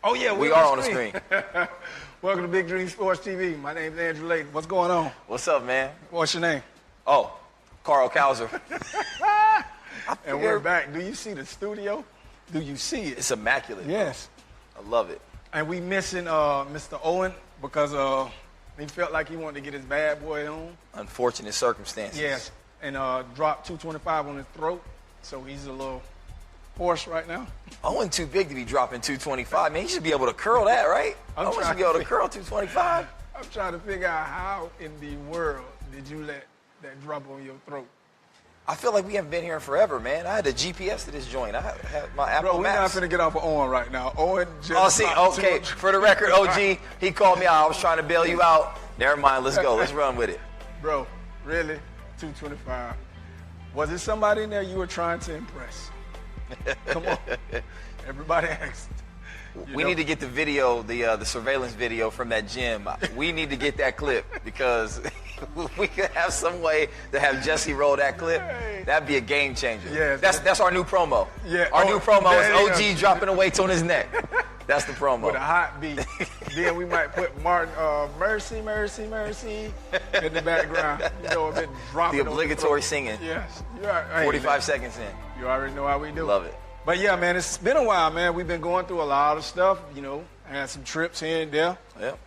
Oh, yeah, we are on the screen. Welcome to Big Dream Sports TV. My name's Andrew Layton. What's going on? What's up, man? What's your name? Oh, Carl Kauser. And we're back. Do you see the studio? Do you see it? It's immaculate. Yes. I love it. And we missing Mr. Owen because he felt like he wanted to get his bad boy on. Unfortunate circumstances. Yes. And dropped 225 on his throat. So he's a little hoarse right now. Owen too big to be dropping 225. Man, he should be able to curl that, right? Owen should be able to curl 225. I'm trying to figure out how in the world did you let that drop on your throat? I feel like we haven't been here in forever, man. I had a GPS to this joint. I had my Apple Bro, we're not Maps. finna get off of Owen right now. Owen just... Okay. For the record, OG, he called me out. I was trying to bail you out. Never mind. Let's go. Let's run with it. Bro, really? 225. Was it somebody in there you were trying to impress? Come on. Everybody asked. We need to get the video, the surveillance video from that gym. We need to get that clip because we could have some way to have Jesse roll that clip. That'd be a game changer. Yes. That's our new promo. Yeah. Our new promo is OG dropping the weights on his neck. That's the promo. With a hot beat. Then we might put Martin, Mercy, Mercy, Mercy in the background. You know, a bit dropping. The obligatory singing. Yes. You're right. 45 seconds in. You already know how we do. Love it. But yeah, man, it's been a while, man. We've been going through a lot of stuff, you know. Had some trips here and there. Yep.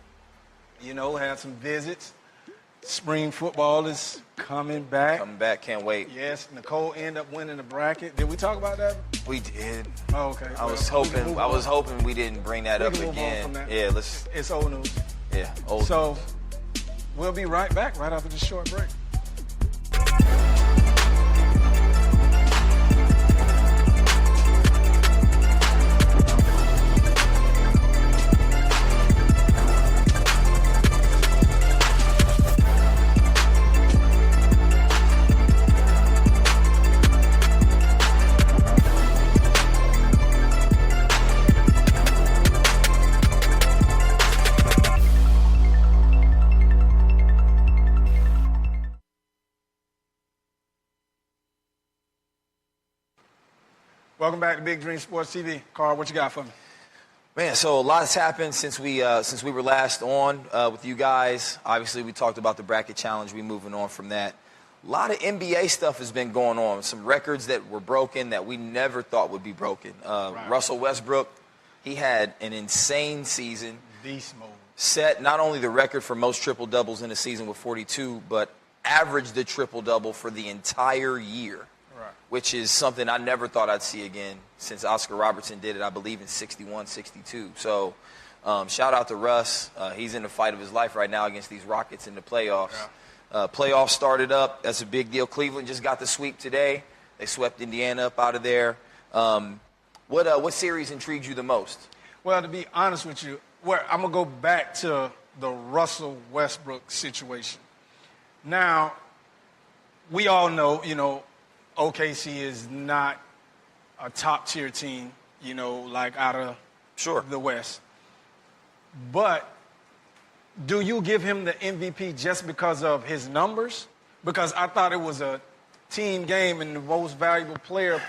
You know, had some visits. Spring football is coming back. Coming back, can't wait. Yes, Nicole ended up winning the bracket. Did we talk about that? We did. Oh, okay. I was hoping we didn't bring that up again. Yeah, let's. It's old news. Yeah, old. So we'll be right back right after this short break. Welcome back to Big Dream Sports TV. Carl, what you got for me? Man, so a lot has happened since we were last on with you guys. Obviously, we talked about the bracket challenge. We're moving on from that. A lot of NBA stuff has been going on. Some records that were broken that we never thought would be broken. Right. Russell Westbrook, he had an insane season. Beast mode. Set not only the record for most triple-doubles in a season with 42, but averaged the triple-double for the entire year. Which is something I never thought I'd see again since Oscar Robertson did it, I believe, in 61, 62. So shout out to Russ. He's in the fight of his life right now against these Rockets in the playoffs. Yeah. Playoffs started up. That's a big deal. Cleveland just got the sweep today. They swept Indiana up out of there. What series intrigued you the most? Well, to be honest with you, I'm going to go back to the Russell Westbrook situation. Now, we all know, you know, OKC is not a top-tier team, you know, like out of the West. But do you give him the MVP just because of his numbers? Because I thought it was a team game, and the most valuable player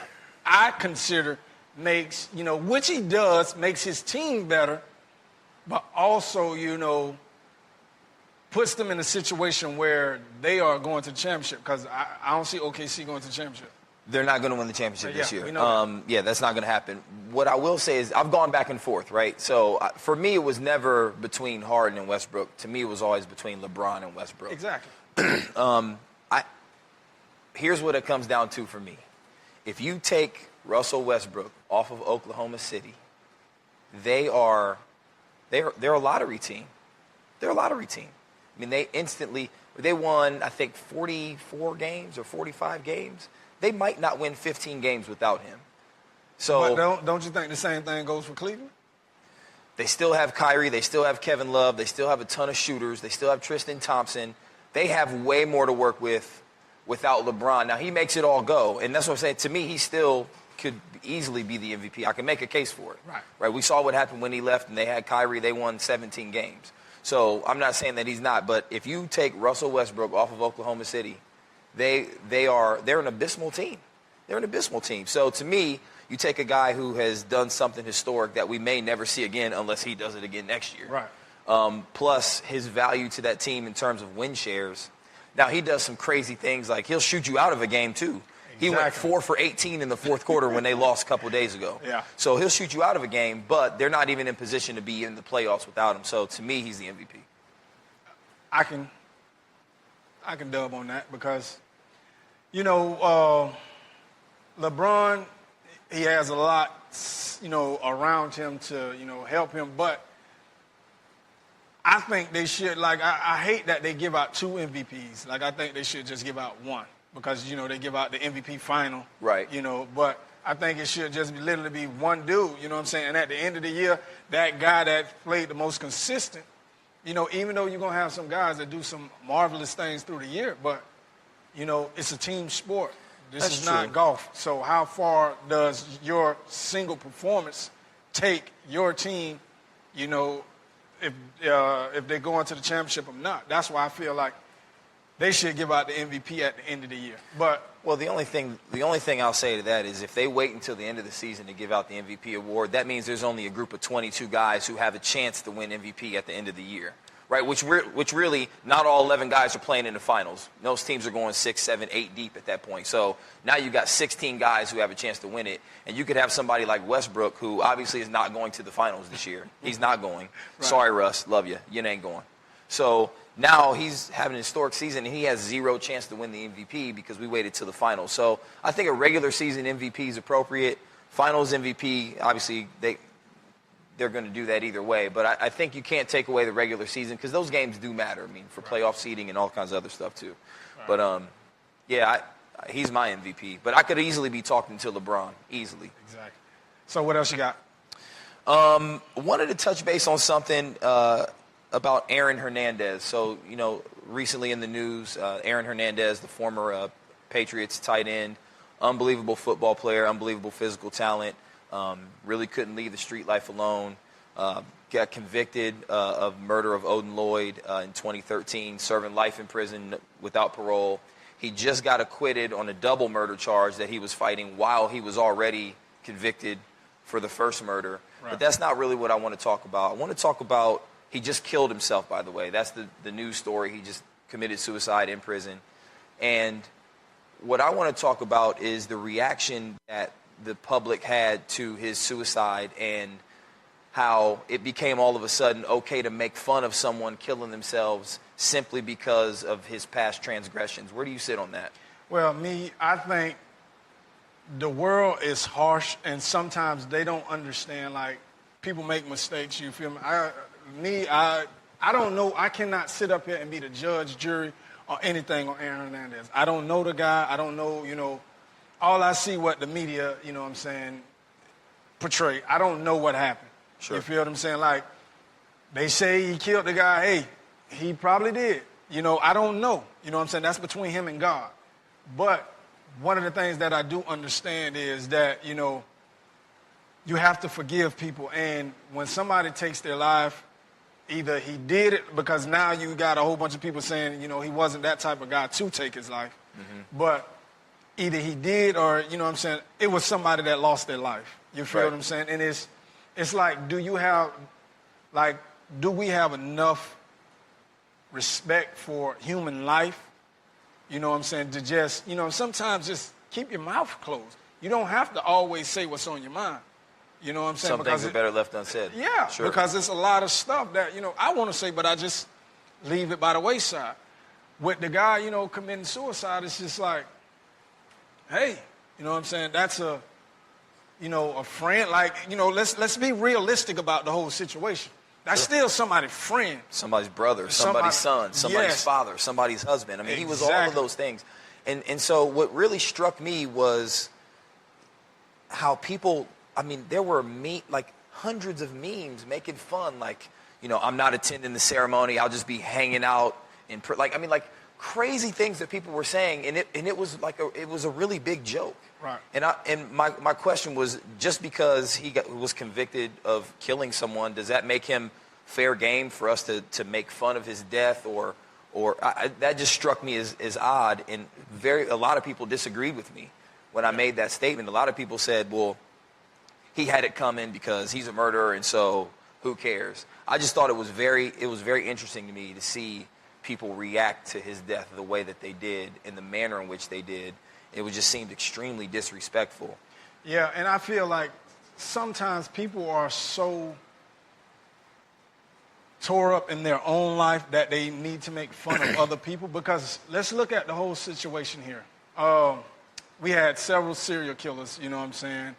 I consider makes, you know, which he does, makes his team better, but also, you know, puts them in a situation where they are going to the championship, because I don't see OKC going to the championship. They're not going to win the championship this year. We know yeah, that's not going to happen. What I will say is I've gone back and forth, right? So for me, it was never between Harden and Westbrook. To me, it was always between LeBron and Westbrook. Exactly. Here's what it comes down to for me. If you take Russell Westbrook off of Oklahoma City, they're a lottery team. They're a lottery team. I mean, they won, I think, 44 games or 45 games. They might not win 15 games without him. So, but don't you think the same thing goes for Cleveland? They still have Kyrie. They still have Kevin Love. They still have a ton of shooters. They still have Tristan Thompson. They have way more to work with without LeBron. Now, he makes it all go. And that's what I'm saying. To me, he still could easily be the MVP. I can make a case for it. Right. We saw what happened when he left and they had Kyrie. They won 17 games. So I'm not saying that he's not. But if you take Russell Westbrook off of Oklahoma City, they're an abysmal team. They're an abysmal team. So to me, You take a guy who has done something historic that we may never see again unless he does it again next year. Right. Plus his value to that team in terms of win shares. Now, he does some crazy things, like he'll shoot you out of a game, too. He went 4 for 18 in the fourth quarter when they lost a couple of days ago. Yeah. So he'll shoot you out of a game, but they're not even in position to be in the playoffs without him. So, to me, he's the MVP. I can dub on that because, you know, LeBron, he has a lot, you know, around him to, you know, help him. But I think they should, like, I hate that they give out 2 MVPs. Like, I think they should just give out 1 because, you know, they give out the MVP final. Right. You know, but I think it should just literally be one dude, you know what I'm saying? And at the end of the year, that guy that played the most consistent, you know, even though you're going to have some guys that do some marvelous things through the year, but, you know, it's a team sport. This is not golf. So how far does your single performance take your team, you know, if they go into the championship or not? That's why I feel like they should give out the MVP at the end of the year. But well, the only thing I'll say to that is if they wait until the end of the season to give out the MVP award, that means there's only a group of 22 guys who have a chance to win MVP at the end of the year, right? Which really not all 11 guys are playing in the finals. Most teams are going 6, 7, 8 deep at that point. So now you've got 16 guys who have a chance to win it, and you could have somebody like Westbrook, who obviously is not going to the finals this year. He's not going. Right. Sorry, Russ, love you. You ain't going. So now he's having a historic season, and he has 0 chance to win the MVP because we waited till the finals. So I think a regular season MVP is appropriate. Finals MVP, obviously, they're going to do that either way. But I think you can't take away the regular season because those games do matter, I mean, for playoff seeding and all kinds of other stuff too. Right. But, yeah, he's my MVP. But I could easily be talking to LeBron, easily. Exactly. So what else you got? Wanted to touch base on something about Aaron Hernandez. So, you know, recently in the news, Aaron Hernandez, the former Patriots tight end, unbelievable football player, unbelievable physical talent, really couldn't leave the street life alone, got convicted of murder of Odin Lloyd in 2013, serving life in prison without parole. He just got acquitted on a double murder charge that he was fighting while he was already convicted for the first murder. Right. But that's not really what I want to talk about. I want to talk about he just killed himself, by the way. That's the news story. He just committed suicide in prison. And what I want to talk about is the reaction that the public had to his suicide and how it became all of a sudden okay to make fun of someone killing themselves simply because of his past transgressions. Where do you sit on that? Well, I think the world is harsh, and sometimes they don't understand. Like, people make mistakes, you feel me? I don't know. I cannot sit up here and be the judge, jury, or anything on Aaron Hernandez. I don't know the guy. I don't know, you know. All I see what the media, you know what I'm saying, portray. I don't know what happened. Sure. You feel what I'm saying? Like, they say he killed the guy. Hey, he probably did. You know, I don't know. You know what I'm saying? That's between him and God. But one of the things that I do understand is that, you know, you have to forgive people. And when somebody takes their life, either he did it, because now you got a whole bunch of people saying, you know, he wasn't that type of guy to take his life. Mm-hmm. But either he did or, you know what I'm saying, it was somebody that lost their life. You feel what I'm saying? And it's like, do we have enough respect for human life? You know what I'm saying? To just, you know, sometimes just keep your mouth closed. You don't have to always say what's on your mind. You know what I'm saying? Some things are better left unsaid. Yeah, sure. Because it's a lot of stuff that, you know, I want to say, but I just leave it by the wayside. With the guy, you know, committing suicide, it's just like, hey, you know what I'm saying? That's a friend. Like, you know, let's be realistic about the whole situation. That's still somebody's friend. Somebody's brother, somebody's son, somebody's father, somebody's husband. I mean, he was all of those things. And so what really struck me was how people, I mean, there were hundreds of memes making fun, like, you know, I'm not attending the ceremony, I'll just be hanging out crazy things that people were saying, and it was it was a really big joke. Right. And my question was, just because he was convicted of killing someone, does that make him fair game for us to make fun of his death, or that just struck me as odd, and a lot of people disagreed with me when I made that statement. A lot of people said, well, he had it coming because he's a murderer, and so who cares? I just thought it was very interesting to me to see people react to his death the way that they did, in the manner in which they did. It just seemed extremely disrespectful. Yeah, and I feel like sometimes people are so tore up in their own life that they need to make fun of other people, because let's look at the whole situation here. We had several serial killers, you know what I'm saying,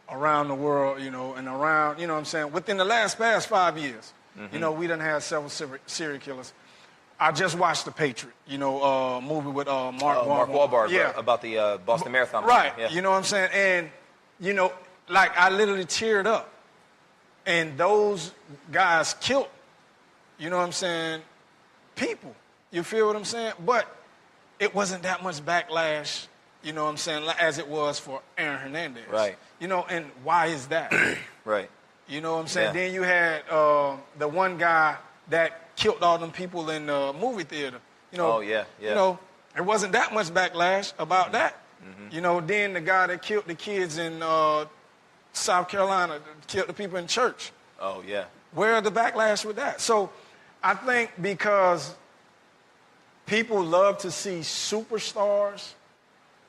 around the world, you know, and around, you know what I'm saying, within the past 5 years. You know, we done had several serial killers. I just watched The Patriot, you know, movie with Mark Wahlberg, yeah. about the Boston Marathon. Right, Yeah. you know what I'm saying? And, you know, like I literally teared up. And those guys killed, you know what I'm saying, people. You feel what I'm saying? But it wasn't that much backlash, you know what I'm saying, as it was for Aaron Hernandez. Right. You know, and why is that? Right. You know what I'm saying? Yeah. Then you had the one guy that killed all them people in the movie theater. You know, Oh, yeah. You know, there wasn't that much backlash about that. You know, then the guy that killed the kids in South Carolina, killed the people in church. Oh, yeah. Where are the backlash with that? So I think because people love to see superstars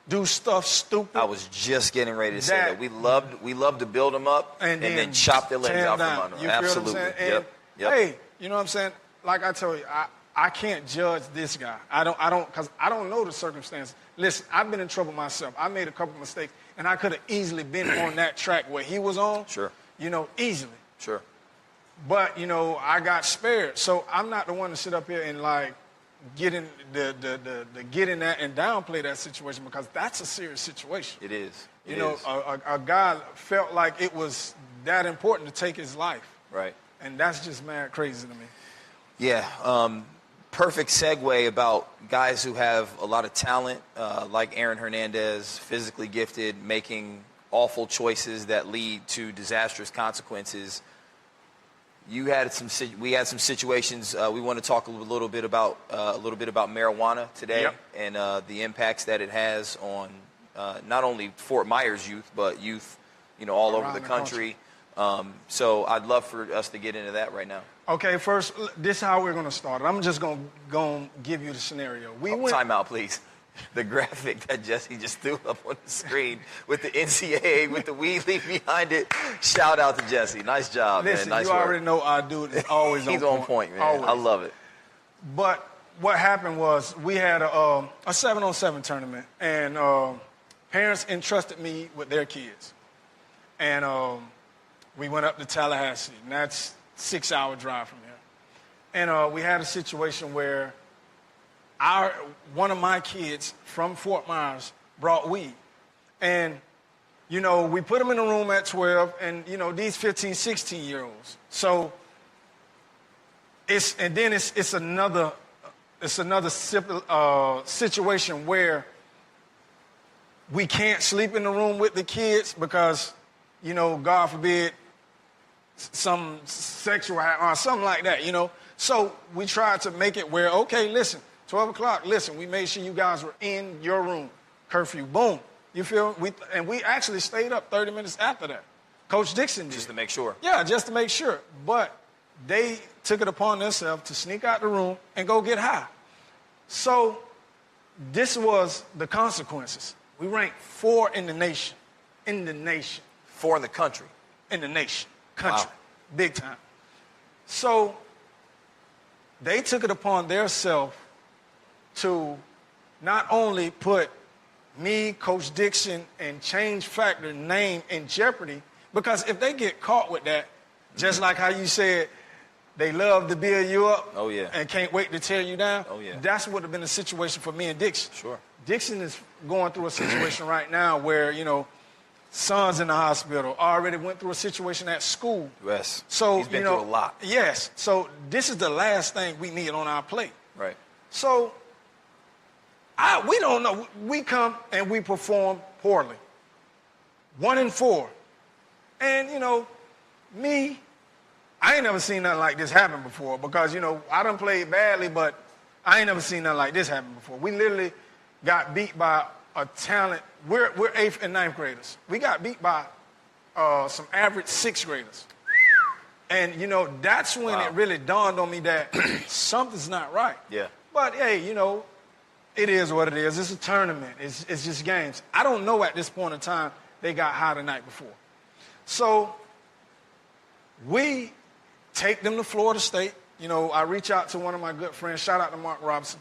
do stuff stupid. I was just getting ready to say that. We love to build them up and then chop their legs tear out them from down. under them. You feel Absolutely. what I'm saying? And, Yep. hey, you know what I'm saying? Like I told you, I can't judge this guy. I don't, because I don't know the circumstances. Listen, I've been in trouble myself. I made a couple mistakes, and I could have easily been on that track where he was on. Sure. You know, easily. Sure. But, you know, I got spared. So I'm not the one to sit up here and, like, get in that and downplay that situation, because that's a serious situation. It is. You know, a guy felt like it was that important to take his life. Right. And that's just mad crazy to me. Yeah. Perfect segue about guys who have a lot of talent, like Aaron Hernandez, physically gifted, making awful choices that lead to disastrous consequences. We had some situations. We want to talk a little bit about marijuana today. Yep. And the impacts that it has on not only Fort Myers youth, but youth, you know, all over the country. So I'd love for us to get into that right now. Okay, first, this is how we're going to start it. I'm just going to give you the scenario. Time out, please. The graphic that Jesse just threw up on the screen with the NCAA, with the weed leaf behind it. Shout out to Jesse. Nice job, Listen, man. Nice you work. already know our dude is always He's on point, man. Always. I love it. But what happened was we had a 7-on-7 tournament, and parents entrusted me with their kids. And we went up to Tallahassee, and that's a 6-hour drive from here. And we had a situation where one of my kids from Fort Myers brought weed. And, you know, we put them in a room at 12, and, you know, these 15, 16-year-olds. So it's another situation where we can't sleep in the room with the kids because, you know, God forbid, some sexual or something like that, you know. So we tried to make it where, okay, listen, 12 o'clock, listen, we made sure you guys were in your room. Curfew, boom. You feel? We actually stayed up 30 minutes after that. Coach Dixon did. Just to make sure. Yeah, just to make sure. But they took it upon themselves to sneak out the room and go get high. So this was the consequences. We ranked 4 in the nation. In the nation. 4 in the country. In the nation. Country. Wow. Big time. So they took it upon themselves to not only put me, Coach Dixon, and Change Factor name in jeopardy, because if they get caught with that, just like how you said, they love to build you up. Oh, yeah. And can't wait to tear you down. Oh, yeah. That's what would have been the situation for me and Dixon. Sure. Dixon is going through a situation right now where, you know, son's in the hospital, already went through a situation at school. Yes. So, He's been you know, through a lot. Yes. So this is the last thing we need on our plate. Right. So we don't know. We come and we perform poorly. 1 in 4. And, you know, me, I ain't never seen nothing like this happen before because, you know, I done played badly, but I ain't never seen nothing like this happen before. We literally got beat by a talent. We're 8th and 9th graders. We got beat by some average sixth graders. And, you know, that's when it really dawned on me that something's not right. Yeah. But, hey, you know, it is what it is. It's a tournament. It's just games. I don't know at this point in time they got high the night before. So we take them to Florida State. You know, I reach out to one of my good friends, shout out to Mark Robinson,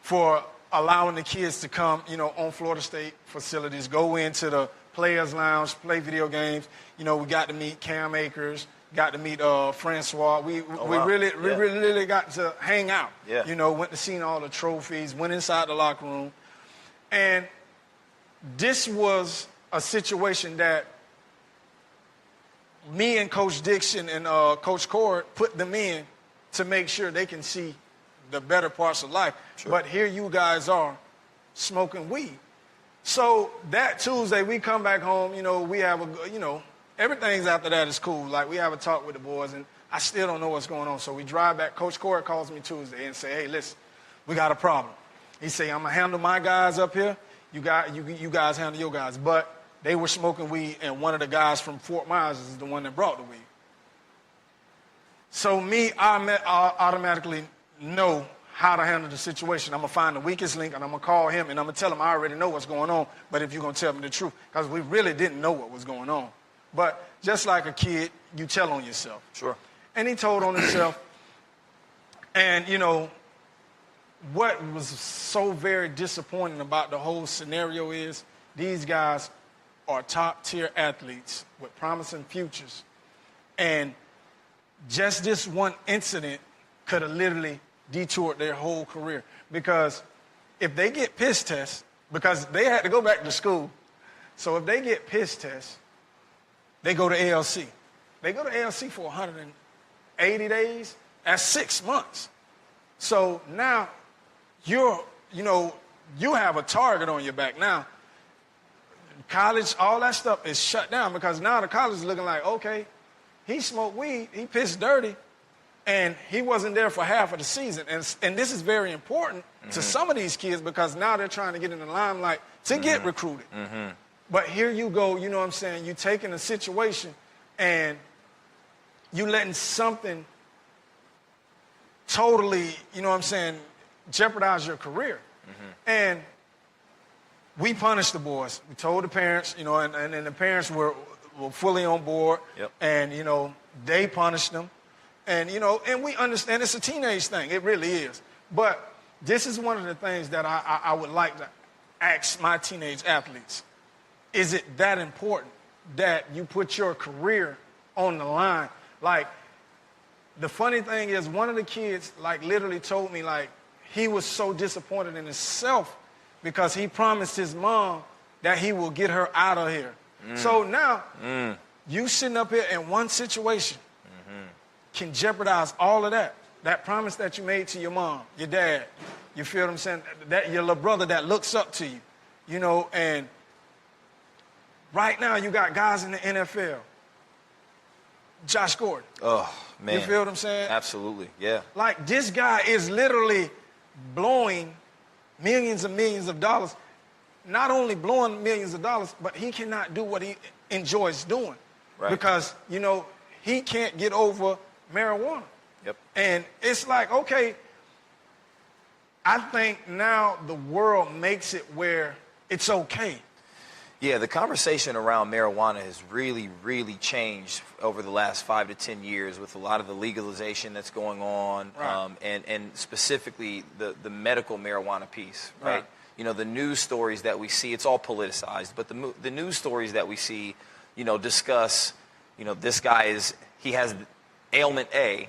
for allowing the kids to come, you know, on Florida State facilities, go into the Players Lounge, play video games. You know, we got to meet Cam Akers, got to meet Francois. We really got to hang out. Yeah. You know, went to see all the trophies, went inside the locker room. And this was a situation that me and Coach Dixon and Coach Cord put them in to make sure they can see the better parts of life. Sure. But here you guys are smoking weed. So that Tuesday we come back home, you know, we have everything's after that is cool. Like we have a talk with the boys and I still don't know what's going on. So we drive back. Coach Cord calls me Tuesday and say, hey, listen, we got a problem. He say, I'm going to handle my guys up here. You guys handle your guys. But they were smoking weed, and one of the guys from Fort Myers is the one that brought the weed. So I automatically know how to handle the situation. I'm going to find the weakest link, and I'm going to call him, and I'm going to tell him I already know what's going on, but if you're going to tell me the truth, because we really didn't know what was going on. But just like a kid, you tell on yourself. Sure. And he told on himself. And, you know, what was so very disappointing about the whole scenario is these guys are top-tier athletes with promising futures. And just this one incident could have literally detoured their whole career. Because if they get piss tests, because they had to go back to school, so if they get piss tests, they go to ALC. They go to ALC for 180 days. That's 6 months. So now you have a target on your back. Now, college, all that stuff is shut down because now the college is looking like, okay, he smoked weed, he pissed dirty, and he wasn't there for half of the season. And this is very important to some of these kids because now they're trying to get in the limelight to get recruited. But here you go, you know what I'm saying, you taking a situation and you letting something totally, you know what I'm saying, jeopardize your career. And we punished the boys. We told the parents, you know, and the parents were fully on board. Yep. And, you know, they punished them. And, you know, and we understand it's a teenage thing. It really is. But this is one of the things that I would like to ask my teenage athletes. Is it that important that you put your career on the line? Like, the funny thing is one of the kids, like, literally told me, like, he was so disappointed in himself because he promised his mom that he will get her out of here. So now, you sitting up here in one situation can jeopardize all of that. That promise that you made to your mom, your dad, you feel what I'm saying? That your little brother that looks up to you, you know, and right now you got guys in the NFL. Josh Gordon. Oh, man. You feel what I'm saying? Absolutely, yeah. Like, this guy is literally blowing millions and millions of dollars. Not only blowing millions of dollars, but he cannot do what he enjoys doing. Right. Because, you know, he can't get over marijuana. Yep. And it's like, okay, I think now the world makes it where it's okay. Yeah, the conversation around marijuana has really, really changed over the last 5 to 10 years with a lot of the legalization that's going on, Right. and specifically the medical marijuana piece, right? You know, the news stories that we see, it's all politicized, but the news stories that we see, you know, discuss, you know, this guy he has ailment A,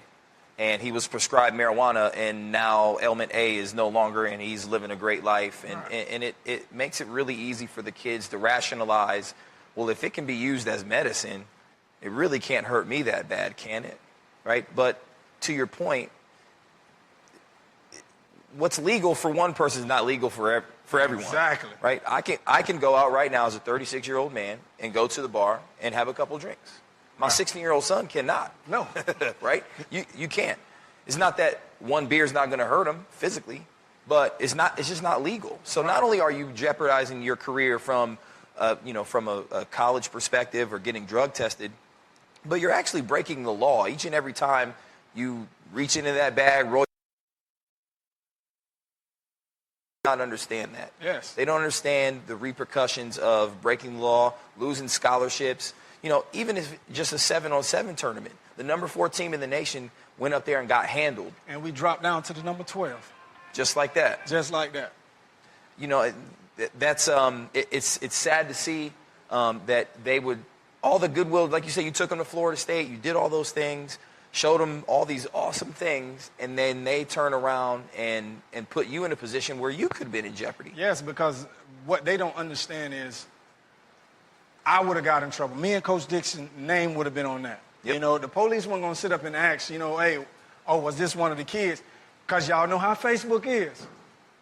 and he was prescribed marijuana, and now ailment A is no longer, and he's living a great life. And it makes it really easy for the kids to rationalize, well, if it can be used as medicine, it really can't hurt me that bad, can it? Right? But to your point, what's legal for one person is not legal for everyone. Exactly. Right? I can go out right now as a 36-year-old man and go to the bar and have a couple drinks. My 16-year-old son cannot. No. Right? You can't. It's not that one beer is not going to hurt him physically, but it's just not legal. So not only are you jeopardizing your career from from a college perspective or getting drug tested, but you're actually breaking the law each and every time you reach into that bag, roll. Not understand that. Yes. They don't understand the repercussions of breaking the law, losing scholarships. Even if just a 7-on-7 tournament, the number 4 team in the nation went up there and got handled. And we dropped down to the number 12. Just like that. Just like that. That's it's sad to see that they would, all the goodwill, like you said, you took them to Florida State, you did all those things, showed them all these awesome things, and then they turn around and put you in a position where you could have been in jeopardy. Yes, because what they don't understand is I would have got in trouble. Me and Coach Dixon's name would have been on that. Yep. The police weren't going to sit up and ask, hey, was this one of the kids? Because y'all know how Facebook is.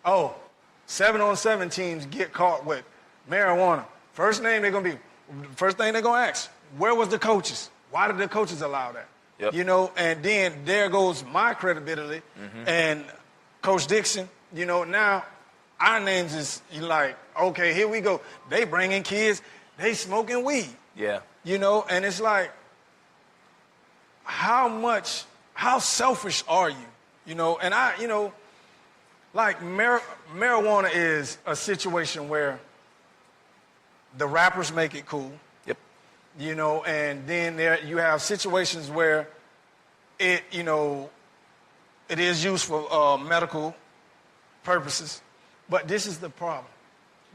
7-on-7 teams get caught with marijuana. First thing they're going to ask, where was the coaches? Why did the coaches allow that? Yep. And then there goes my credibility. And Coach Dixon, now our names is like, okay, here we go. They bringing kids, they smoking weed. Yeah. And it's like, how selfish are you? And like marijuana is a situation where the rappers make it cool. Yep. And then you have situations where it is used for medical purposes. But this is the problem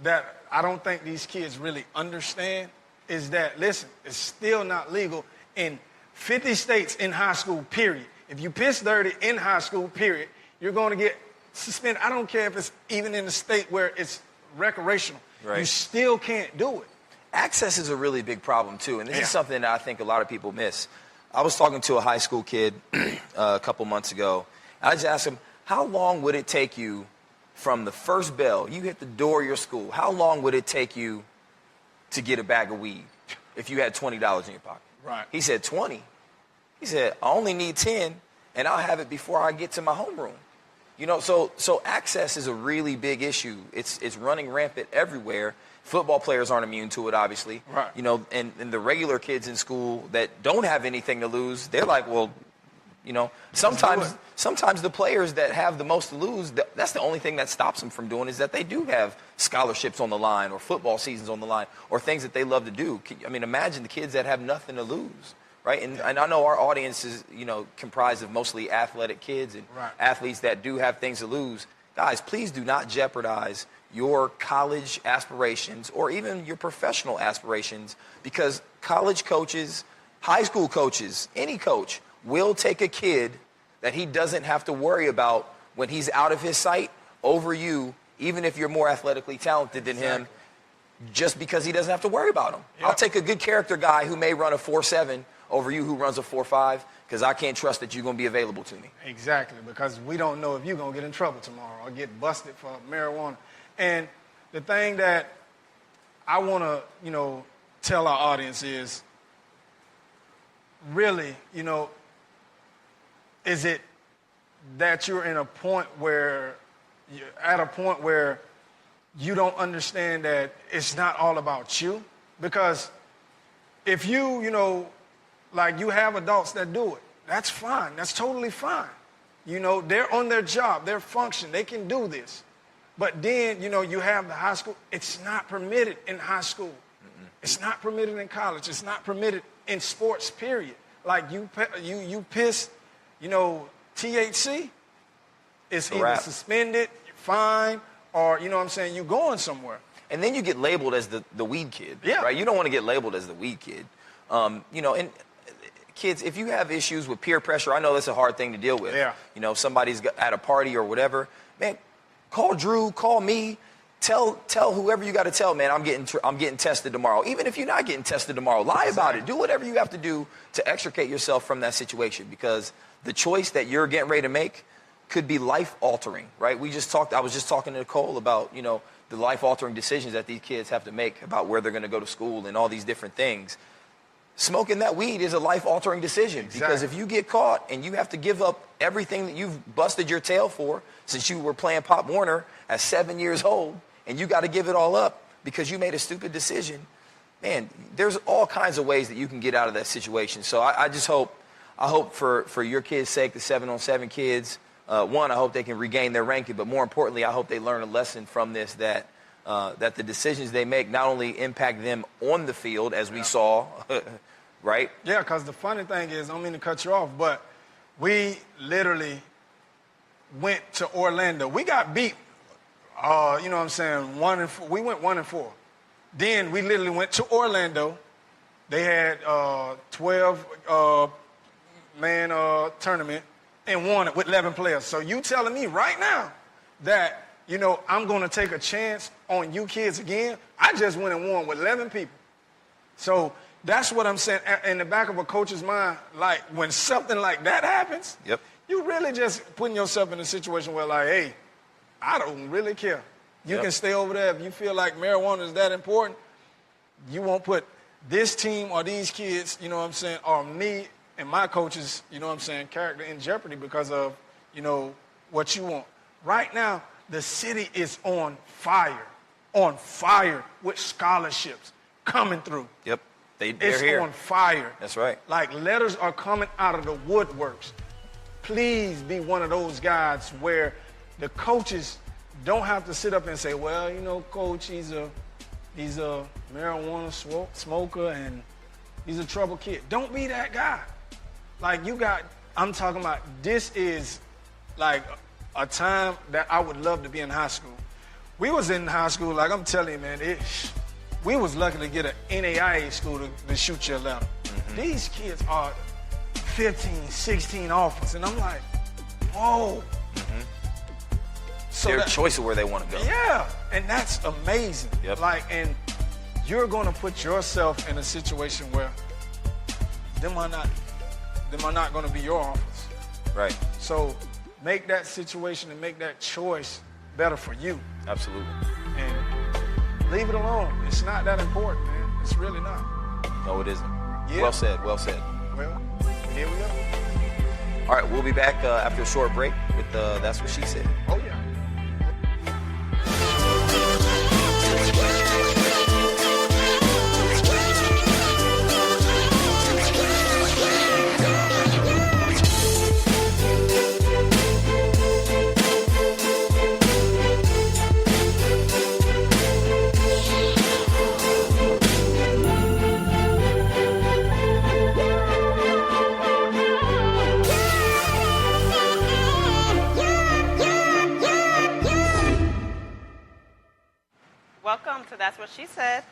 that I don't think these kids really understand is that, listen, it's still not legal in 50 states in high school, period. If you piss dirty in high school, period, you're going to get suspended. I don't care if it's even in a state where it's recreational. Right. You still can't do it. Access is a really big problem, too, and this is something that I think a lot of people miss. I was talking to a high school kid a couple months ago, and I just asked him, how long would it take you from the first bell, you hit the door of your school, how long would it take you to get a bag of weed if you had $20 in your pocket? Right. He said, 20. He said, I only need 10, and I'll have it before I get to my homeroom. So access is a really big issue. It's running rampant everywhere. Football players aren't immune to it, obviously. Right. And the regular kids in school that don't have anything to lose, they're like, well, sometimes the players that have the most to lose, that's the only thing that stops them from doing is that they do have scholarships on the line or football seasons on the line or things that they love to do. I mean, imagine the kids that have nothing to lose. Right, and I know our audience is, comprised of mostly athletic kids and athletes that do have things to lose. Guys, please do not jeopardize your college aspirations or even your professional aspirations because college coaches, high school coaches, any coach will take a kid that he doesn't have to worry about when he's out of his sight over you, even if you're more athletically talented than him, just because he doesn't have to worry about him. Yep. I'll take a good character guy who may run a 4.7 over you who runs a 4.5 because I can't trust that you're going to be available to me. Exactly, because we don't know if you're going to get in trouble tomorrow or get busted for marijuana. And the thing that I want to, tell our audience is really, is it that you're at a point where you don't understand that it's not all about you? Because if you have adults that do it, that's fine. That's totally fine. They're on their job. They're function. They can do this. But then, you have the high school. It's not permitted in high school. Mm-hmm. It's not permitted in college. It's not permitted in sports, period. Like you piss, THC, it's either suspended, fined, or, you're going somewhere. And then you get labeled as the weed kid, right? You don't want to get labeled as the weed kid. And kids, if you have issues with peer pressure, I know that's a hard thing to deal with. Yeah. Somebody's at a party or whatever. Man, call Drew, call me, tell whoever you got to tell, man, I'm getting tested tomorrow. Even if you're not getting tested tomorrow, lie about it. Do whatever you have to do to extricate yourself from that situation because the choice that you're getting ready to make could be life-altering, right? I was just talking to Nicole about, the life-altering decisions that these kids have to make about where they're going to go to school and all these different things. Smoking that weed is a life-altering decision because if you get caught and you have to give up everything that you've busted your tail for since you were playing Pop Warner at 7 years old and you got to give it all up, because you made a stupid decision, man, there's all kinds of ways that you can get out of that situation. So I just hope, for your kids' sake, the 7-on-7 kids, one, I hope they can regain their ranking, but more importantly, I hope they learn a lesson from this, that the decisions they make not only impact them on the field, as we saw, right? Yeah, because the funny thing is, I don't mean to cut you off, but we literally went to Orlando. We got beat, you know what I'm saying, 1-4. We went 1-4. Then we literally went to Orlando. They had 12-man tournament and won it with 11 players. So you telling me right now that, you know, I'm going to take a chance on you kids again? I just went and won with 11 people. So that's what I'm saying. In the back of a coach's mind, like when something like that happens, yep, you really just putting yourself in a situation where like, hey, I don't really care. You can stay over there. If you feel like marijuana is that important, you won't put this team or these kids, you know what I'm saying, or me and my coaches, you know what I'm saying, character in jeopardy because of, you know, what you want. Right now, the city is on fire with scholarships coming through. Yep, they're it's here. On fire. That's right. Like letters are coming out of the woodworks. Please be one of those guys where the coaches don't have to sit up and say, well, you know, coach, he's a marijuana smoker and he's a trouble kid. Don't be that guy. Like I'm talking about, this is like a time that I would love to be in high school. We was in high school, like I'm telling you, man, we was lucky to get an NAIA school to shoot your letter. Mm-hmm. These kids are 15, 16 offers, and I'm like, whoa. Mm-hmm. So their choice of where they want to go. Yeah, and that's amazing. Yep. Like, and you're going to put yourself in a situation where them are not going to be your offers. Right. So make that situation and make that choice better for you. Absolutely. And leave it alone. It's not that important, man. It's really not. No, it isn't. Yeah. Well said. Well said. Well, here we go. All right, we'll be back after a short break with That's What She Said. Oh, yeah. Welcome to That's What She Said.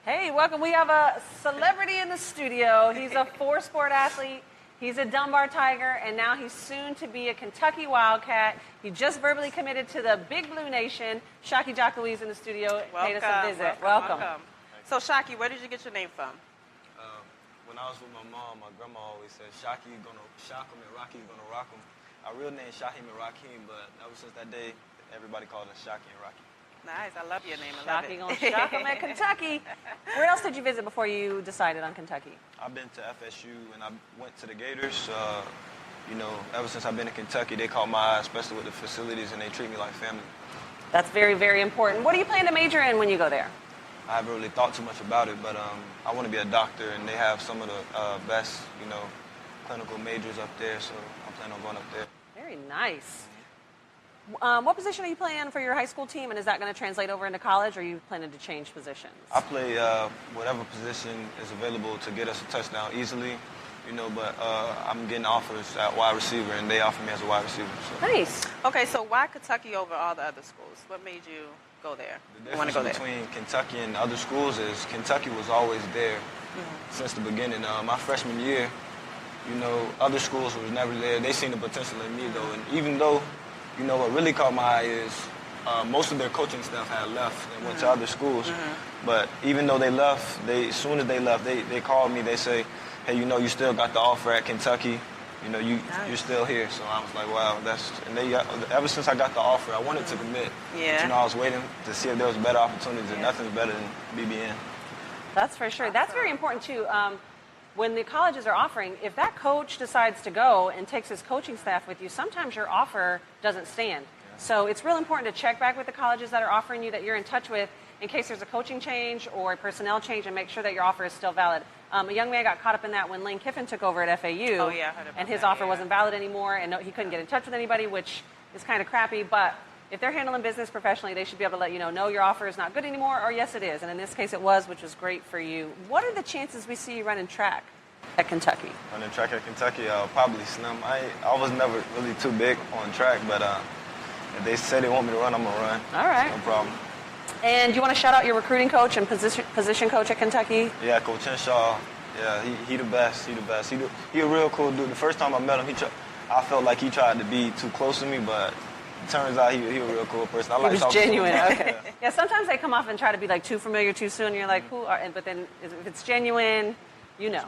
Hey, welcome. We have a celebrity in the studio. He's a four-sport athlete. He's a Dunbar Tiger, and now he's soon to be a Kentucky Wildcat. He just verbally committed to the Big Blue Nation. Shockey Jacques in the studio paid us a visit. Welcome. So, Shockey, where did you get your name from? When I was with my mom, my grandma always said, Shockey, you're going to shock him, and Rocky, you're going to rock him. Our real name is Shaheem and Raheem, but ever since that day, everybody called us Shockey and Rocky. Nice. I love your name. I love Shockey it. gonna shock him at Kentucky. Where else did you visit before you decided on Kentucky? I've been to FSU, and I went to the Gators. You know, ever since I've been in Kentucky, they caught my eye, especially with the facilities, and they treat me like family. That's very, very important. What do you plan to major in when you go there? I haven't really thought too much about it, but I want to be a doctor, and they have some of the best, you know, clinical majors up there, so I plan on going up there. Very nice. What position are you playing for your high school team, and is that going to translate over into college, or are you planning to change positions? I play whatever position is available to get us a touchdown easily, you know, but I'm getting offers at wide receiver, and they offer me as a wide receiver. So. Nice. Okay, so why Kentucky over all the other schools? What made you go there? The difference between Kentucky and other schools is Kentucky was always there since the beginning. My freshman year, you know, other schools was never there. They seen the potential in me, though, and even though, you know, what really caught my eye is most of their coaching staff had left and went to other schools. But even though they left, as soon as they left, they called me. They say, hey, you know, you still got the offer at Kentucky. You know, you're still here. So I was like, wow, ever since I got the offer, I wanted to commit. Yeah. But, you know, I was waiting to see if there was better opportunities, and nothing's better than BBN. That's for sure. That's very important, too. When the colleges are offering, if that coach decides to go and takes his coaching staff with you, sometimes your offer doesn't stand. Yeah. So it's real important to check back with the colleges that are offering you, that you're in touch with, in case there's a coaching change or a personnel change, and make sure that your offer is still valid. A young man got caught up in that when Lane Kiffin took over at FAU. Oh, yeah, I heard about and his that, offer yeah. wasn't valid anymore, and he couldn't get in touch with anybody, which is kind of crappy. But if they're handling business professionally, they should be able to let you know, no, your offer is not good anymore, or yes, it is. And in this case, it was, which was great for you. What are the chances we see you running track at Kentucky? Running track at Kentucky, probably slim. I was never really too big on track, but if they say they want me to run, I'm going to run. All right. No problem. And do you want to shout out your recruiting coach and position coach at Kentucky? Yeah, Coach Henshaw. Yeah, he the best. He the best. He a real cool dude. The first time I met him, I felt like he tried to be too close to me, but it turns out he a real cool person. I like He was talking to him. genuine. Okay. Yeah, sometimes they come off and try to be like too familiar too soon. And you're like, who are? But then if it's genuine, you know.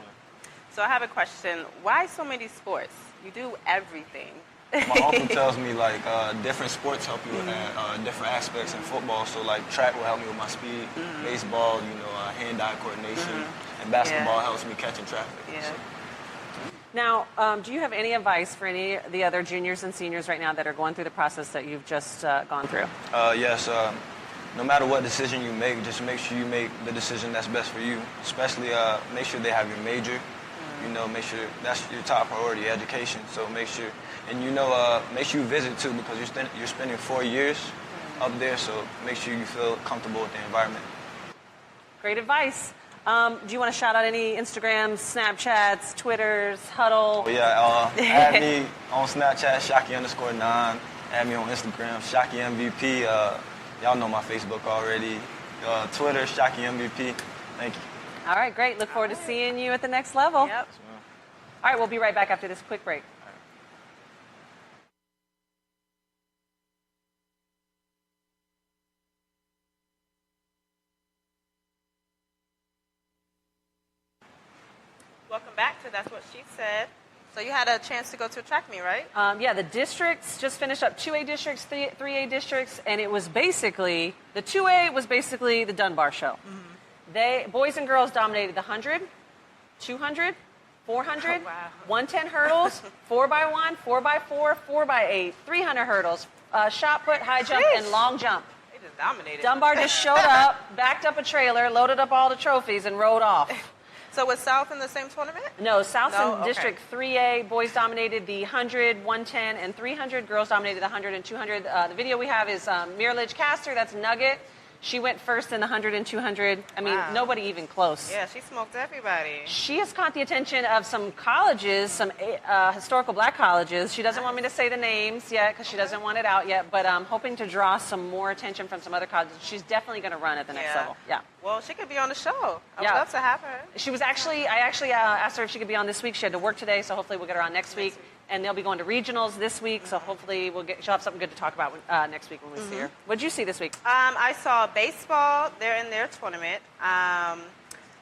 So I have a question. Why so many sports? You do everything. My uncle tells me like different sports help you at different aspects in football. So like track will help me with my speed, baseball, hand-eye coordination, and basketball helps me catching traffic. Yeah. So. Now, do you have any advice for any of the other juniors and seniors right now that are going through the process that you've just gone through? Yes. No matter what decision you make, just make sure you make the decision that's best for you. Especially make sure they have your major. Make sure that's your top priority, education. So make sure, and make sure you visit too, because you're spending 4 years up there. So make sure you feel comfortable with the environment. Great advice. Do you want to shout out any Instagrams, Snapchats, Twitters, Huddle? Oh, yeah, add me on Snapchat, Shockey_9. Add me on Instagram, Shockey MVP. Y'all know my Facebook already. Twitter, Shockey MVP. Thank you. All right, great. Look forward to seeing you at the next level. Yep. All right, we'll be right back after this quick break. Welcome back to That's What She Said. So you had a chance to go to a track meet, right? Yeah, the districts just finished up 2A districts, 3A districts, and it was basically, the 2A was basically the Dunbar show. Boys and girls dominated the 100, 200, 400, Oh, wow. 110 hurdles, 4x1, 4x4, 4x8, 300 hurdles, shot put, high jump, Sheesh. and long jump. They just dominated. Dunbar just showed up, backed up a trailer, loaded up all the trophies, and rode off. So was South in the same tournament? No, South No? in Okay. District 3A, boys dominated the 100, 110, and 300. Girls dominated the 100 and 200. The video we have is Miralidge Caster, that's Nugget. She went first in the 100 and 200. I mean, Wow. nobody even close. Yeah, she smoked everybody. She has caught the attention of some colleges, some historical black colleges. She doesn't want me to say the names yet because she doesn't want it out yet, but I'm hoping to draw some more attention from some other colleges. She's definitely going to run at the next level. Yeah. Well, she could be on the show. I would Yeah. love to have her. She was actually, I actually asked her if she could be on this week. She had to work today, so hopefully we'll get her on next week. And they'll be going to regionals this week, so hopefully she'll have something good to talk about next week when we see her. What did you see this week? I saw baseball. They're in their tournament.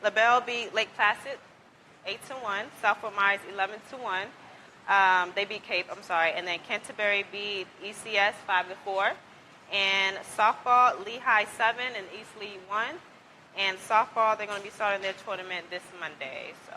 LaBelle beat Lake Placid 8-1. Southwood Myers 11-1. They beat Cape. I'm sorry. And then Canterbury beat ECS 5-4. And softball, Lehigh 7 and East Lee 1. And softball, they're going to be starting their tournament this Monday. So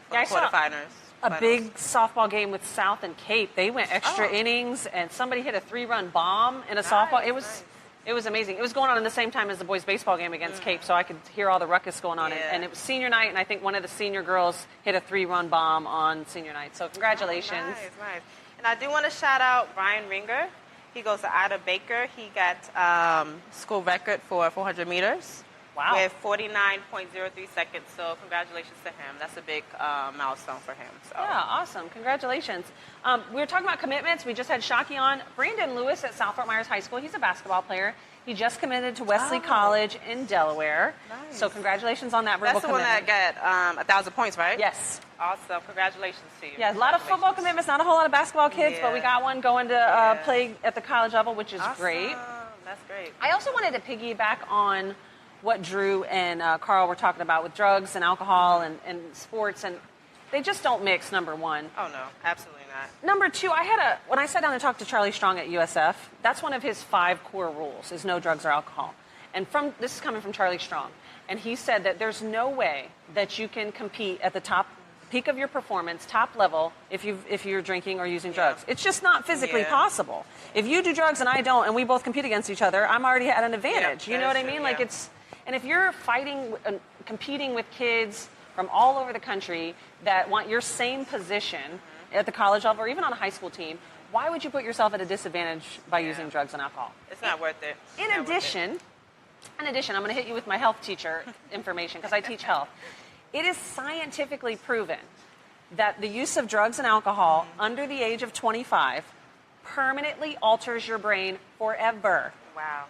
for Yeah, I the saw quarterfinals. A big softball game with South and Cape. They went extra innings, and somebody hit a 3-run bomb in a softball. It was amazing. It was going on at the same time as the boys' baseball game against Cape, so I could hear all the ruckus going on. Yeah. And it was senior night, and I think one of the senior girls hit a 3-run bomb on senior night. So congratulations. Nice. And I do want to shout out Brian Ringer. He goes to Ida Baker. He got school record for 400 meters. Wow. With 49.03 seconds. So congratulations to him. That's a big milestone for him. So. Yeah, awesome. Congratulations. We were talking about commitments. We just had Shockey on. Brandon Lewis at South Fort Myers High School. He's a basketball player. He just committed to Wesley College in Delaware. Nice. So congratulations on that verbal That's the one commitment. that got 1,000 points, right? Yes. Awesome. Congratulations to you. Yeah, a lot of football commitments, not a whole lot of basketball kids, but we Yeah. got one going to play at the college level, which is Awesome. great. That's great. I also wanted to piggyback on what Drew and Carl were talking about with drugs and alcohol and sports, and they just don't mix, number one. Oh, no. Absolutely not. Number two, when I sat down and talked to Charlie Strong at USF, that's one of his 5 core rules is no drugs or alcohol. And this is coming from Charlie Strong. And he said that there's no way that you can compete at the top peak of your performance, top level, if you're drinking or using drugs. It's just not physically possible. If you do drugs and I don't, and we both compete against each other, I'm already at an advantage. You know what I mean? Like and if you're competing with kids from all over the country that want your same position at the college level or even on a high school team, why would you put yourself at a disadvantage by using drugs and alcohol? It's not worth it. In addition, I'm going to hit you with my health teacher information because I teach health. It is scientifically proven that the use of drugs and alcohol under the age of 25 permanently alters your brain forever. Wow.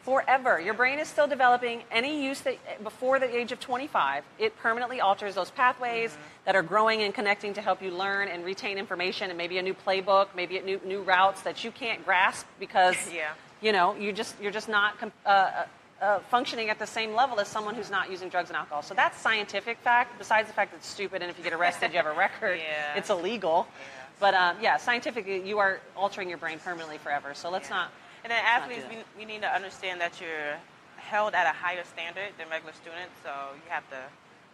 Forever. Your brain is still developing. Any use that before the age of 25, it permanently alters those pathways that are growing and connecting to help you learn and retain information and maybe a new playbook, maybe new routes that you can't grasp because you're just not functioning at the same level as someone who's not using drugs and alcohol. So that's scientific fact, besides the fact that it's stupid and if you get arrested, you have a record. It's illegal. But scientifically, you are altering your brain permanently forever. So let's not. And then athletes, we need to understand that you're held at a higher standard than regular students, so you have to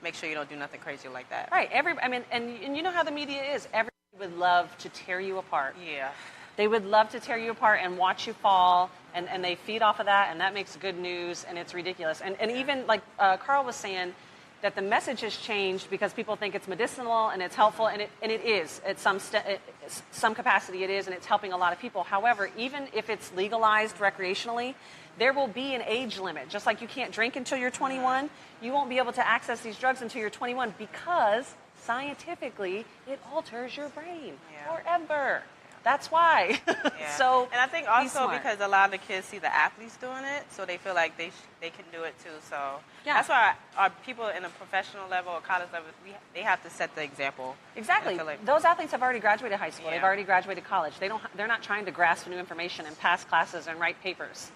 make sure you don't do nothing crazy like that. Right. And you know how the media is. Everybody would love to tear you apart. Yeah. They would love to tear you apart and watch you fall, and they feed off of that, and that makes good news, and it's ridiculous. And even like Carl was saying, that the message has changed because people think it's medicinal and it's helpful, and it is. At some capacity it is, and it's helping a lot of people. However, even if it's legalized recreationally, there will be an age limit. Just like you can't drink until you're 21, you won't be able to access these drugs until you're 21 because scientifically it alters your brain forever. That's why. So, and I think also because a lot of the kids see the athletes doing it, so they feel like they can do it too. So that's why our people in a professional level or college level, they have to set the example. Exactly. Those athletes have already graduated high school. They've already graduated college. They're not trying to grasp new information and pass classes and write papers.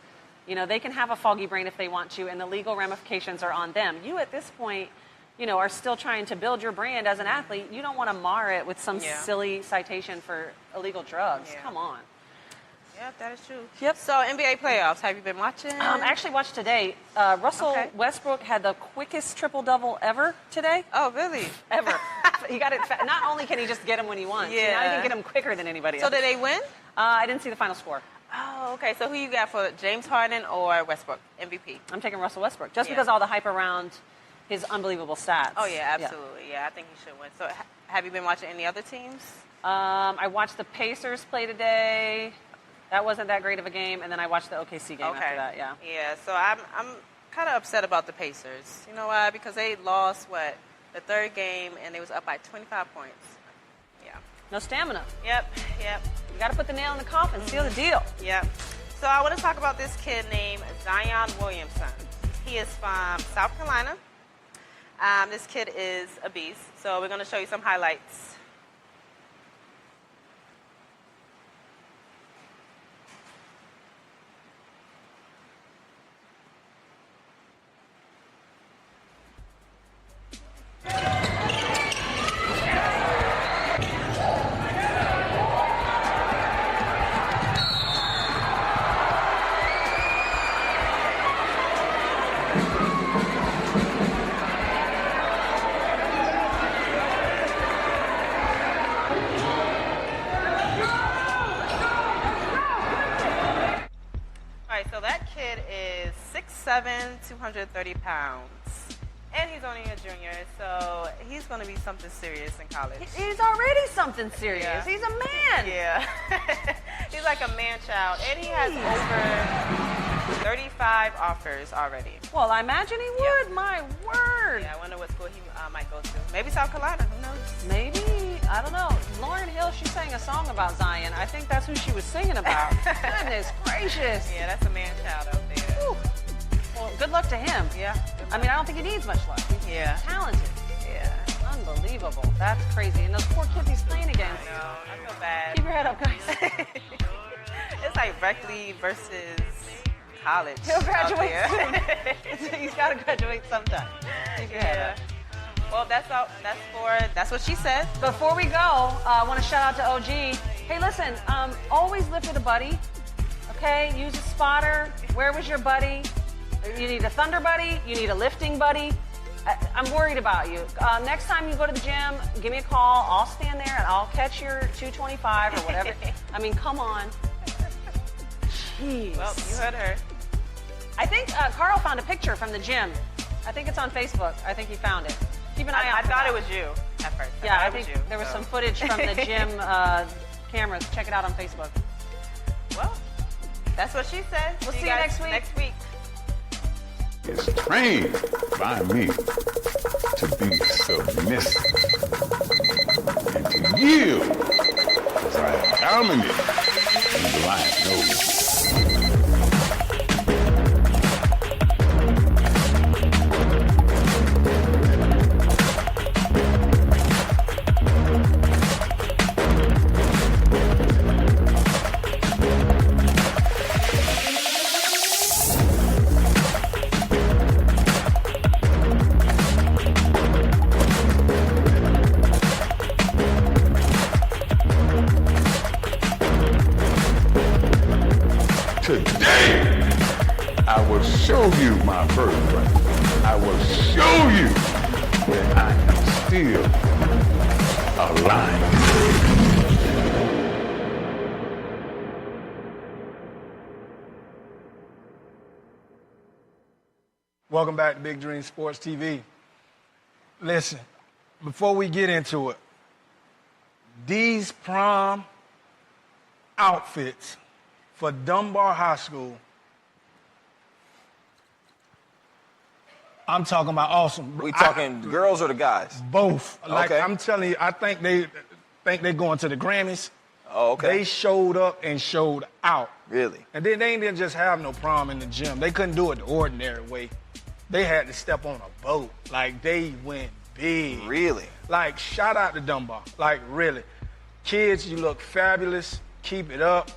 They can have a foggy brain if they want to, and the legal ramifications are on them. You at this point, are still trying to build your brand as an athlete. You don't want to mar it with some silly citation for illegal drugs. Come on. Yep, that is true. Yep. So NBA playoffs, have you been watching? I actually watched today. Russell Westbrook had the quickest triple-double ever today. Oh, really? Ever. He got it. Not only can he just get him when he wants, now he can get him quicker than anybody else. So did they win? I didn't see the final score. Oh, okay. So who you got for James Harden or Westbrook, MVP? I'm taking Russell Westbrook, just because all the hype around his unbelievable stats. Oh, yeah, absolutely. Yeah, I think he should win. So have you been watching any other teams? I watched the Pacers play today. That wasn't that great of a game. And then I watched the OKC game after that, Yeah, so I'm kind of upset about the Pacers. You know why? Because they lost, the third game, and they was up by 25 points. Yeah. No stamina. Yep. You got to put the nail in the coffin, seal the deal. Yep. So I want to talk about this kid named Zion Williamson. He is from South Carolina. This kid is a beast, so we're going to show you some highlights. So that kid is 6'7", 230 pounds. And he's only a junior, so he's going to be something serious in college. He's already something serious. Yeah. He's a man. Yeah. He's like a man-child. And he has over 35 offers already. Well, I imagine he would. Yeah. My word. Yeah, I wonder what school he might go to. Maybe South Carolina. Who knows? Maybe. I don't know. Lauryn Hill, she sang a song about Zion. I think that's who she was singing about. Goodness gracious. Yeah, that's a man-child out there. Whew. Well, good luck to him. Yeah. I mean, I don't think he needs much luck. He's talented. Yeah. Unbelievable. That's crazy. And those poor kids he's playing against. I know. I feel bad. Keep your head up, guys. It's like Berkeley versus college. He'll graduate soon. He's got to graduate sometime. Keep your head up. Well, that's what she said. Before we go, I want to shout out to OG. Hey, listen, always lift with a buddy. Okay, use a spotter. Where was your buddy? You need a thunder buddy. You need a lifting buddy. I'm worried about you. Next time you go to the gym, give me a call. I'll stand there and I'll catch your 225 or whatever. I mean, come on. Jeez. Well, you heard her. I think Carl found a picture from the gym. I think it's on Facebook. I think he found it. Keep an eye out. I thought it was you at first. Yeah, I think there was some footage from the gym cameras. Check it out on Facebook. Well, that's what she said. We'll see you next week. Next week. Is trained by me to be submissive and to yield as I dominate in the lion knows. Today, I will show you my birthright. I will show you that I am still alive. Welcome back to Big Dream Sports TV. Listen, before we get into it, these prom outfits for Dunbar High School, I'm talking about awesome. We talking girls or the guys? Both. Like Okay. I'm telling you, I think they're going to the Grammys. Oh, okay. They showed up and showed out. Really? And then they didn't just have no prom in the gym. They couldn't do it the ordinary way. They had to step on a boat. Like, they went big. Really? Like, shout out to Dunbar. Like, really. Kids, you look fabulous. Keep it up.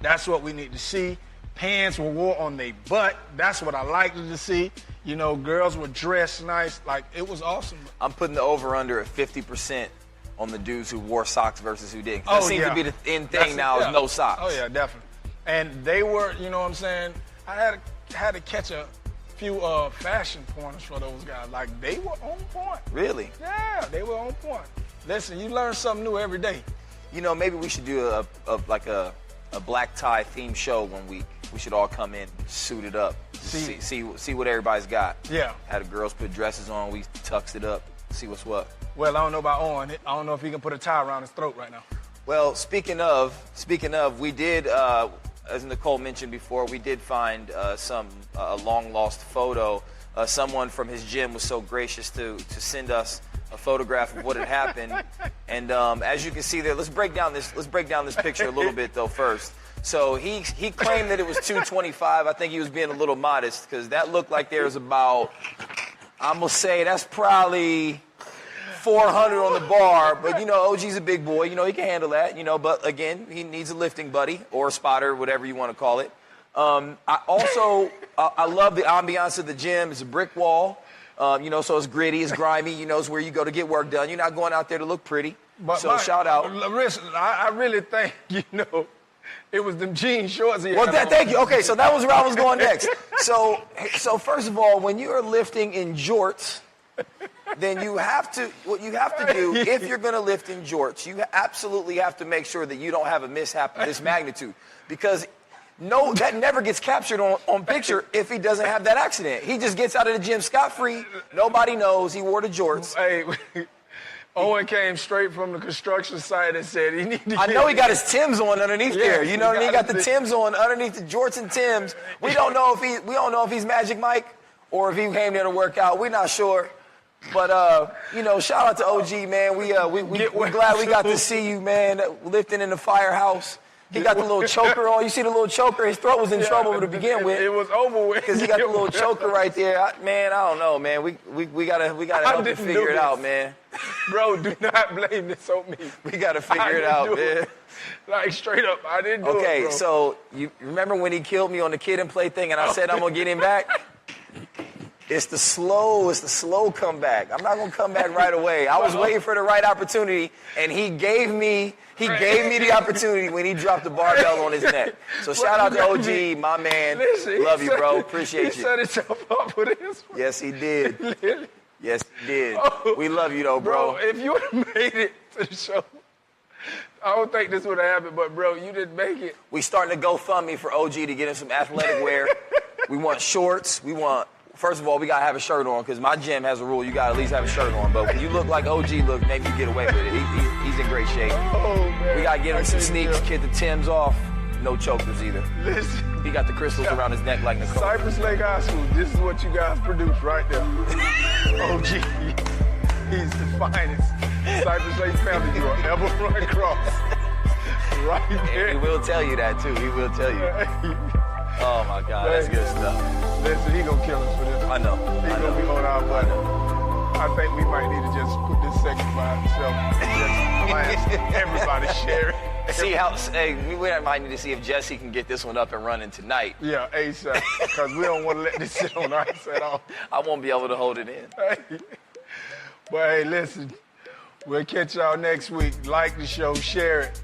That's what we need to see. Pants were wore on their butt. That's what I liked to see. You know, girls were dressed nice. Like, it was awesome. I'm putting the over-under at 50% on the dudes who wore socks versus who didn't. That seems to be the in thing now is no socks. Oh, yeah, definitely. And they were, you know what I'm saying, I had to catch a few fashion pointers for those guys. Like, they were on point. Really? Yeah, they were on point. Listen, you learn something new every day. You know, maybe we should do a black tie themed show one week. We should all come in suited up, see what everybody's got. Yeah. Had the girls put dresses on, we tucks it up, see what's what. Well, I don't know about Owen. I don't know if he can put a tie around his throat right now. Well, speaking of, we did, as Nicole mentioned before, we did find a long lost photo. Someone from his gym was so gracious to send us a photograph of what had happened. And as you can see there, let's break down this picture a little bit though first. So he claimed that it was 225. I think he was being a little modest because that looked like there was about, I'm gonna say that's probably 400 on the bar, but you know, OG's a big boy, you know, he can handle that, you know, but again, he needs a lifting buddy or a spotter, whatever you want to call it. I love the ambiance of the gym. It's a brick wall, you know, so it's gritty, it's grimy, you know, it's where you go to get work done. You're not going out there to look pretty. But so shout out. Listen, I really think, you know, it was them jean shorts he Well, had on. thank you. Okay, so that was where I was going next. So first of all, when you are lifting in jorts, then what you have to do, if you're going to lift in jorts, you absolutely have to make sure that you don't have a mishap of this magnitude. Because that never gets captured on picture if he doesn't have that accident. He just gets out of the gym scot-free. Nobody knows he wore the jorts. Hey, Owen came straight from the construction site and said he needed to I know he got his Timbs on underneath there. You know what I mean? He got the his- Timbs on underneath the jorts and Timbs. We don't know if he's Magic Mike or if he came there to work out. We're not sure. But you know, shout out to OG, man. We're glad we got to see you, man, lifting in the firehouse. He got the little choker on. You see the little choker? His throat was in trouble to begin with. It was over with. Because he got the little choker right there. I don't know, man. We gotta help him figure it out, man. Bro, do not blame this on me. We gotta figure it out, man. Like, straight up, I didn't do it, Okay, bro. so you remember when he killed me on the Kid and Play thing and I said I'm gonna get him back? It's the slow comeback. I'm not gonna come back right away. I was waiting for the right opportunity, and he gave me He gave me the opportunity when he dropped the barbell on his neck. So shout out to OG, my man. Listen, love you, bro. Appreciate he you. set himself up for this one. Yes, he did. Literally. Yes, he did. Oh, We love you, though, bro. If you would have made it to the show, I don't think this would have happened, but, bro, you didn't make it. We starting to GoFundMe for OG to get him some athletic wear. We want shorts. First of all, we got to have a shirt on because my gym has a rule. You got to at least have a shirt on. But when you look like OG look, maybe you get away with it. He's in great shape. Oh, man. We got to get him some I sneaks, can't get the Timbs off. No chokers either. Listen. He got the crystals around his neck like Nicole. Cypress Lake High School, this is what you guys produce right there. OG, he's the finest Cypress Lake family you will ever run across. Right there. And he will tell you that, too. He will tell you. Oh, my God. That's good stuff. Listen, he gonna kill us for this. I know. He I gonna know. be on our butt. I know. I think we might need to just put this segment by itself. Just blast everybody share it. See how, hey, we might need to see if Jesse can get this one up and running tonight. Yeah, ASAP. Because we don't want to let this sit on ice at all. I won't be able to hold it in. Hey. But hey, listen, we'll catch y'all next week. Like the show, share it.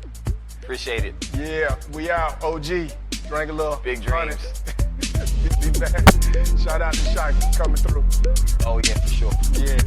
Appreciate it. Yeah, we out. OG, drink a little. Big dreams. Be back. Shout out to Shaka coming through. Oh, yeah, for sure. Yeah.